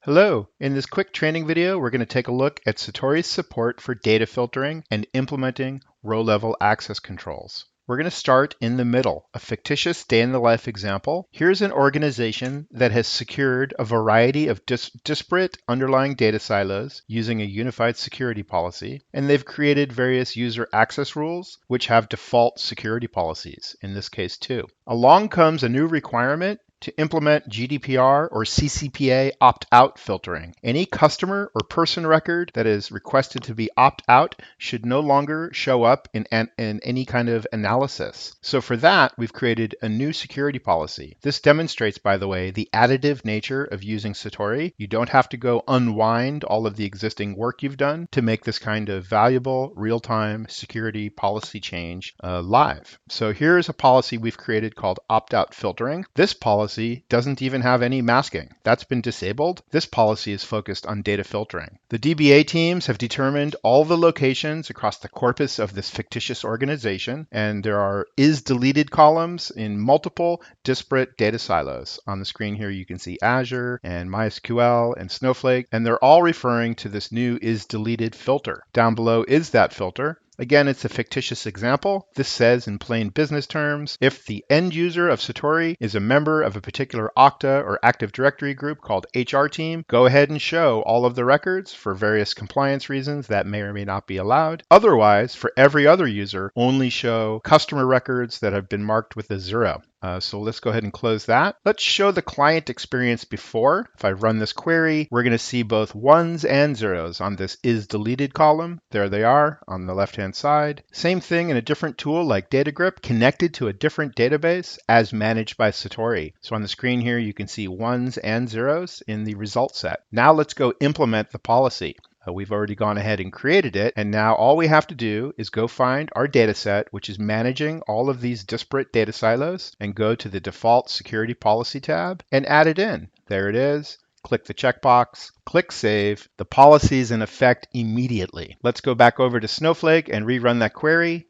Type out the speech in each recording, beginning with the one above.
Hello, in this quick training video, we're going to take a look at Satori's support for data filtering and implementing row-level access controls. We're going to start in the middle, a fictitious day-in-the-life example. Here's an organization that has secured a variety of disparate underlying data silos using a unified security policy, and they've created various user access rules which have default security policies, in this case too. Along comes a new requirement to implement GDPR or CCPA opt-out filtering. Any customer or person record that is requested to be opt-out should no longer show up in any kind of analysis. So for that, we've created a new security policy. This demonstrates, by the way, the additive nature of using Satori. You don't have to go unwind all of the existing work you've done to make this kind of valuable real-time security policy change live. So here's a policy we've created called opt-out filtering. This policy doesn't even have any masking. That's been disabled. This policy is focused on data filtering. The DBA teams have determined all the locations across the corpus of this fictitious organization, and there are is-deleted columns in multiple disparate data silos. On the screen here, you can see Azure and MySQL and Snowflake, and they're all referring to this new is-deleted filter. Down below is that filter. Again, it's a fictitious example. This says in plain business terms, if the end user of Satori is a member of a particular Okta or Active Directory group called HR team, go ahead and show all of the records. For various compliance reasons that may or may not be allowed. Otherwise, for every other user, only show customer records that have been marked with a 0. So let's go ahead and close that. Let's show the client experience before. If I run this query, we're going to see both 1s and 0s on this is deleted column. There they are on the left-hand side. Same thing in a different tool like DataGrip, connected to a different database as managed by Satori. So on the screen here, you can see 1s and 0s in the result set. Now let's go implement the policy. We've already gone ahead and created it, and now all we have to do is go find our data set, which is managing all of these disparate data silos, and go to the default security policy tab and add it in. There it is. Click the checkbox, click Save. The policy is in effect immediately. Let's go back over to Snowflake and rerun that query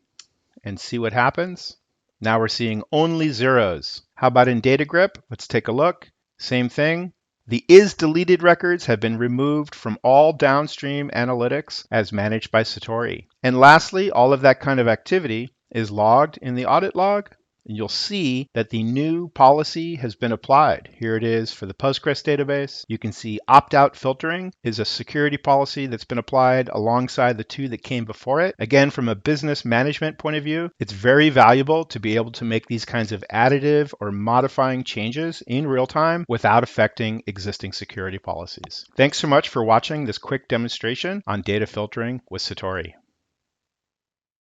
and see what happens. Now we're seeing only 0s. How about in DataGrip? Let's take a look. Same thing. The is-deleted records have been removed from all downstream analytics as managed by Satori. And lastly, all of that kind of activity is logged in the audit log. And you'll see that the new policy has been applied. Here it is for the Postgres database. You can see opt-out filtering is a security policy that's been applied alongside the two that came before it. Again, from a business management point of view, it's very valuable to be able to make these kinds of additive or modifying changes in real time without affecting existing security policies. Thanks so much for watching this quick demonstration on data filtering with Satori.